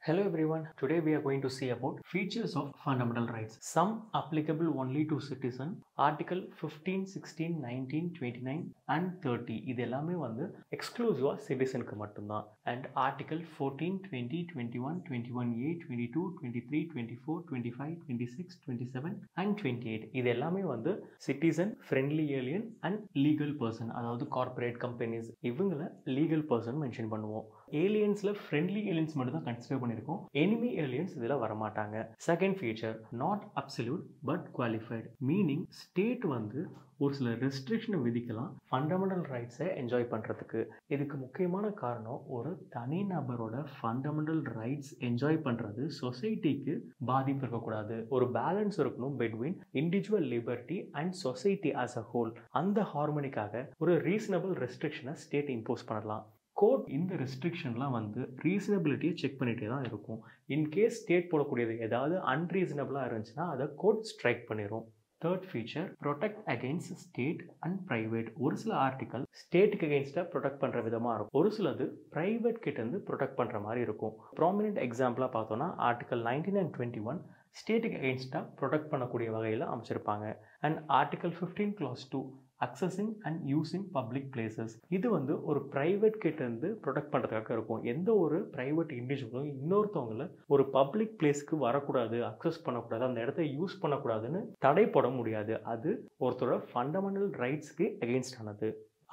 Hello everyone, today we are going to see about features of fundamental rights. Some applicable only to citizen. Article 15, 16, 19, 29 and 30 இது எல்லாமே வந்து எக்ஸ்க்ளூசிவா சிட்டிசனுக்கு மட்டும்தான். And Article 14, 20, 21, 21A, 22, 23, 24, 25, 26, 27 and 28 இது எல்லாமே வந்து citizen, friendly alien and legal person, அதாவது corporate companies இவங்கள legal person mention பண்ணுவோம். ஏலியன்ஸ்ல ஃப்ரெண்ட்லி ஏலியன்ஸ் மட்டும் தான் கன்சிடர் பண்ணியிருக்கோம். எனிமி ஏலியன்ஸ் இதுல வரமாட்டாங்க. Second feature, not absolute but qualified. Meaning state வந்து ஒரு சில ரெஸ்ட்ரிக்ஷனை விதிக்கலாம் ஃபண்டமெண்டல் ரைட்ஸை என்ஜாய் பண்ணுறதுக்கு. இதுக்கு முக்கியமான காரணம், ஒரு தனிநபரோட ஃபண்டமெண்டல் ரைட்ஸ் என்ஜாய் பண்ணுறது சொசைட்டிக்கு பாதிப்பு இருக்கக்கூடாது. ஒரு பேலன்ஸ் இருக்கணும் between individual liberty and society as a whole. அந்த ஹார்மோனிக்காக ஒரு ரீசனபிள் ரெஸ்ட்ரிக்ஷனை ஸ்டேட் இம்போஸ் பண்ணலாம். கோர்ட் இந்த ரெஸ்ட்ரிக்ஷன்லாம் வந்து ரீசனபிலிட்டியை செக் பண்ணிகிட்டே தான் இருக்கும். இன்கேஸ் ஸ்டேட் போடக்கூடியது ஏதாவது அன்ரீசனபிளாக இருந்துச்சுன்னா அதை கோர்ட் ஸ்ட்ரைக் பண்ணிடும். Third feature, protect against state and private. ஒரு சில ஆர்டிக்கல் ஸ்டேட்டுக்கு அகெயின்ஸ்டாக ப்ரொடெக்ட் பண்ணுற விதமாக இருக்கும், ஒரு சிலது ப்ரைவேட் கிட்டேருந்து ப்ரொடெக்ட் பண்ணுற மாதிரி இருக்கும். ப்ராமினென்ட் எக்ஸாம்பிளாக பார்த்தோன்னா ஆர்டிக்கல் 19 and 21 ஸ்டேட்டுக்கு அகெயின்ஸ்டாக ப்ரொடெக்ட் பண்ணக்கூடிய வகையில் அமைச்சிருப்பாங்க. And article 15 clause 2 accessing and using public places, இது வந்து ஒரு ப்ரைவேட் கிட்ட இருந்து ப்ரொடெக்ட் பண்ணுறதுக்காக இருக்கும். எந்த ஒரு ப்ரைவேட் இண்டிவிஜுவலும் இன்னொருத்தவங்கள ஒரு பப்ளிக் பிளேஸ்க்கு வரக்கூடாது, அக்சஸ் பண்ணக்கூடாது, அந்த இடத்த யூஸ் பண்ணக்கூடாதுன்னு தடை போட முடியாது. அது ஒருத்தரோட ஃபண்டமெண்டல் ரைட்ஸ்க்கு அகெயின்ஸ்ட் ஆனது.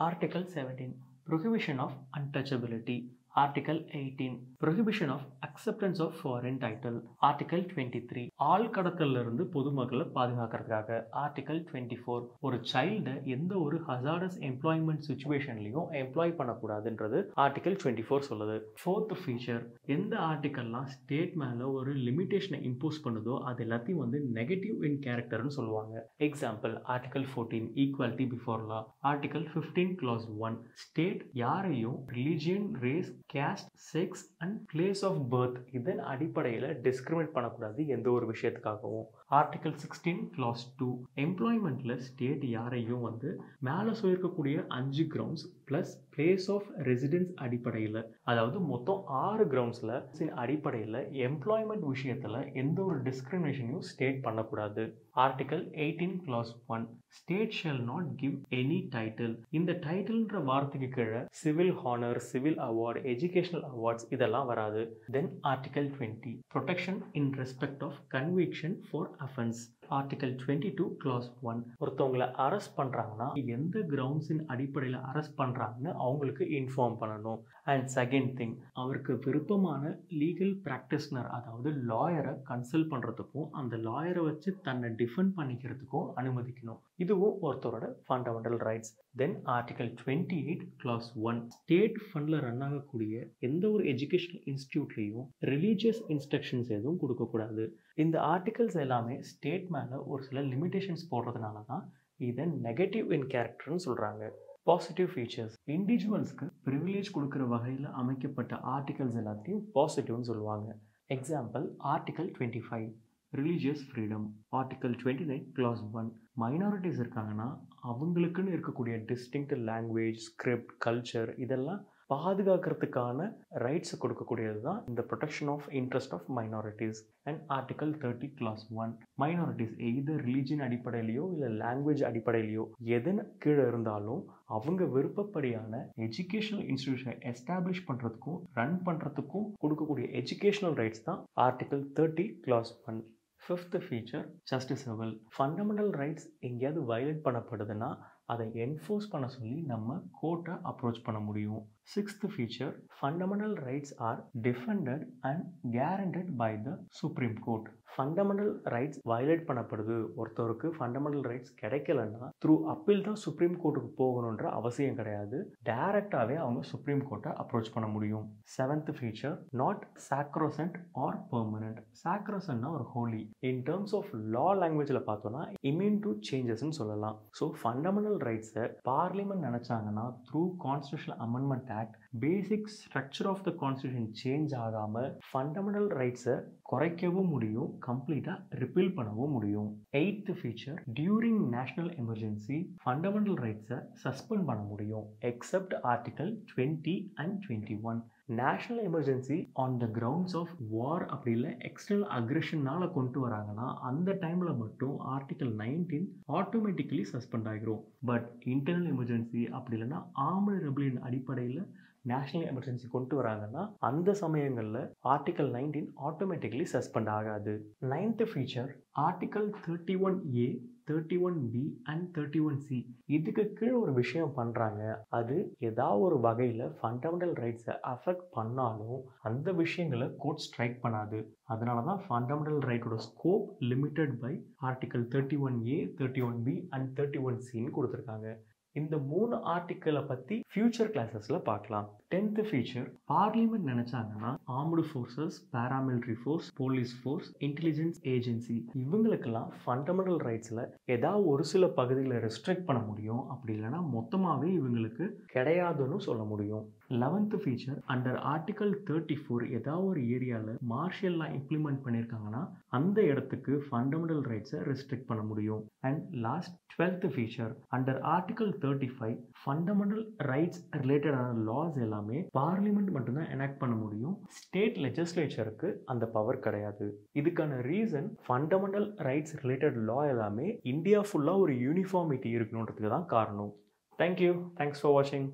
Article 17 prohibition of untouchability. Article 18 Prohibition of Acceptance of Foreign Title. Article 23 ஆள் கடத்தல்ல இருந்து பொதுமக்களை பாதுகாக்கிறதுக்காக. Article 24 ஒரு சைல்டை எந்த ஒரு ஹசார்டஸ் எம்ப்ளாய்மெண்ட் சுச்சுவேஷன்லையும் எம்ப்ளாய் பண்ணக்கூடாதுன்றது Article 24 சொல்லுது. ஃபோர்த் ஃபீச்சர், எந்த ஆர்டிக்கல்லாம் ஸ்டேட் மேலே ஒரு லிமிட்டேஷனை இம்போஸ் பண்ணுதோ அது எல்லாத்தையும் வந்து நெகட்டிவ் இன் கேரக்டர்னு சொல்லுவாங்க. Example, Article 14 equality before law. Article 15 clause 1 state யாரையும் religion, race, caste, sex and place of birth இதன் அடிப்படையில் டிஸ்கிரிமினேட் பண்ணக்கூடாது எந்த ஒரு விஷயத்துக்காகவும். ஆர்டிகல் 16 clause 2 எம்ப்ளாய்மெண்ட்ல ஸ்டேட் யாரையும் வந்து மேலே சொல்லியிருக்கக்கூடிய 5 grounds plus place of residence அடிப்படையில், அதாவது மொத்தம் 6 கிரவுண்ட்ஸ்ல அடிப்படையில் எம்ப்ளாய்மெண்ட் விஷயத்தில் எந்த ஒரு டிஸ்கிரிமினேஷனையும் ஸ்டேட் பண்ணக்கூடாது. Article 18 clause 1 state shall not give any title. இந்த டைட்டில்ன்ற வார்த்தைக்கு கீழே civil honour, civil award, educational awards இதெல்லாம் வராது. Then article 20 protection in respect of conviction for offence. Article 22 clause 1 ஒருத்தவங்களை அரெஸ்ட் பண்றாங்கன்னா எந்த கிரவுண்ட்ஸின் அடிப்படையில் அரெஸ்ட் பண்றாங்கன்னு அவங்களுக்கு இன்ஃபார்ம் பண்ணணும். அண்ட் செகண்ட் திங், அவருக்கு விருப்பமான லீகல் பிராக்டிஸ்னர், அதாவது லாயரை கன்சல்ட் பண்றதுக்கும் அந்த லாயரை வச்சு தன்னை டிஃபெண்ட் பண்ணிக்கிறதுக்கும் அனுமதிக்கணும். இதுவும் ஒருத்தரோட fundamental rights. Then article 28 clause 1 state ஃபண்ட்ல ரன் ஆகக்கூடிய எந்த ஒரு எஜுகேஷனல் இன்ஸ்டிடியூட்லையும் ரிலீஜியஸ் இன்ஸ்ட்ரக்ஷன்ஸ் எதுவும் கொடுக்கக்கூடாது. இந்த ஆர்டிகல்ஸ் எல்லாமே ஸ்டேட் மேலே ஒரு சில லிமிடேஷன்ஸ் போடுறதுனால தான் இதை நெகட்டிவ் இன் கேரக்டர்னு சொல்கிறாங்க. பாசிட்டிவ் ஃபீச்சர்ஸ், இண்டிவிஜுவல்ஸ்க்கு ப்ரிவிலேஜ் கொடுக்குற வகையில் அமைக்கப்பட்ட ஆர்டிகல்ஸ் எல்லாத்தையும் பாசிட்டிவ்னு சொல்லுவாங்க. Example, article 25 religious freedom. Article 29 clause 1 minorities இருக்காங்கன்னா அவங்களுக்குன்னு இருக்கக்கூடிய டிஸ்டிங்க்ட் லாங்குவேஜ், ஸ்கிரிப்ட், கல்ச்சர் இதெல்லாம் பாதுகாக்கிறதுக்கான ரைட்ஸ் கொடுக்கக்கூடியது தான் இந்த protection of interest of minorities. And article 30 clause 1 minorities either religion அடிப்படையிலையோ இல்லை லாங்குவேஜ் அடிப்படையிலையோ எதன் கீழே இருந்தாலும் அவங்க விருப்பப்படியான எஜுகேஷனல் இன்ஸ்டிடியூஷனை எஸ்டாப்ளிஷ் பண்ணுறதுக்கும் ரன் பண்ணுறதுக்கும் கொடுக்கக்கூடிய எஜுகேஷனல் ரைட்ஸ் தான் article 30 clause 1. Fifth feature, justiciable. Fundamental rights எங்கேயாவது வயலேட் பண்ணப்படுதுன்னா அதை என்ஃபோர்ஸ் பண்ண சொல்லி நம்ம கோர்ட்டை அப்ரோச் பண்ண முடியும். Sixth feature, fundamental rights are defended and guaranteed by the supreme court. Fundamental rights violate பண்ணப்படுது, ஒருத்தருக்கு ஃபண்டமெண்டல் ரைட்ஸ் கிடைக்கலன்னா த்ரூ அப்பீல் தான் சுப்ரீம் கோர்ட்டுக்கு போகணுன்ற அவசியம் கிடையாது. டைரக்டாகவே அவங்க சுப்ரீம் கோர்ட்டை அப்ரோச் பண்ண முடியும். Seventh feature, not sacrosanct or permanent. சாக்ரோசன்ட்னா ஒரு holy. In terms of law லாங்குவேஜில் பார்த்தோன்னா இம்யூன் டு சேஞ்சஸ்ன்னு சொல்லலாம். ஸோ ஃபண்டமெண்டல் ரைட்ஸை பார்லிமெண்ட் நினைச்சாங்கன்னா through constitutional amendment act basic structure of the constitution change ஆகாமல் ஃபண்டமெண்டல் ரைட்ஸை குறைக்கவும் முடியும், கம்ப்ளீட்டாக ரிப்பீல் பண்ணவும் முடியும். Eighth feature, during national emergency fundamental ரைட்ஸை சஸ்பெண்ட் பண்ண முடியும் except article 20 and 21. National emergency on the grounds of war அப்படி இல்லை எக்ஸ்டர்னல் அக்ரெஷனால் கொண்டு வராங்கன்னா அந்த டைமில் மட்டும் ஆர்டிகல் 19 ஆட்டோமேட்டிக்கலி சஸ்பெண்ட் ஆகிரும். பட் இன்டர்னல் எமர்ஜென்சி அப்படி இல்லைன்னா ஆர்ம்டு ரெபெலியன் அடிப்படையில் நேஷனல் எமர்ஜென்சி கொண்டு வராங்கன்னா அந்த சமயங்களில் ஆர்டிகல் 19 ஆட்டோமேட்டிக்கலி சஸ்பெண்ட் ஆகாது. 9th feature article 31A 31B and 31C. இதுக்கு கீழே ஒரு விஷயம் பண்ணுறாங்க, அது ஏதாவது ஒரு வகையில் ஃபண்டமெண்டல் ரைட்ஸை அஃபெக்ட் பண்ணாலும் அந்த விஷயங்களை கோர்ட் ஸ்ட்ரைக் பண்ணாது. அதனால தான் ஃபண்டமெண்டல் ரைட்டோட scope limited by article 31A 31B அண்ட் 31Cன்னு கொடுத்துருக்காங்க. இந்த 3 ஆர்டிக்கிளை பற்றி ஃபியூச்சர் கிளாஸஸில் பார்க்கலாம். 10th ஃபீச்சர் பார்லிமெண்ட் நினச்சாங்கன்னா armed forces, paramilitary force, police force, intelligence agency இவங்களுக்கெல்லாம் ஃபண்டமெண்டல் ரைட்ஸில் ஏதாவது ஒரு சில பகுதிகளை ரெஸ்ட்ரிக்ட் பண்ண முடியும். அப்படி இல்லைன்னா மொத்தமாகவே இவங்களுக்கு கிடையாதுன்னு சொல்ல முடியும். 11th ஃபீச்சர் அண்டர் ஆர்டிகல் 34 ஏதாவது ஒரு ஏரியாவில் மார்ஷியல் லா இம்ப்ளிமெண்ட் பண்ணியிருக்காங்கன்னா அந்த இடத்துக்கு ஃபண்டமெண்டல் ரைட்ஸை ரெஸ்ட்ரிக்ட் பண்ண முடியும். And last 12th feature under article 35 fundamental rights ரிலேட்டடான லாஸ் எல்லாமே பார்லிமெண்ட் மட்டும்தான் எனாக்ட் பண்ண முடியும். ஸ்டேட் லெஜிஸ்லேச்சருக்கு அந்த பவர் கிடையாது. இதுக்கான reason fundamental rights related law எல்லாமே இந்தியா ஃபுல்லாக ஒரு யூனிஃபார்மிட்டி இருக்கணுன்றதுக்கு தான் காரணம். தேங்க்யூ. தேங்க்ஸ் ஃபார் வாட்சிங்.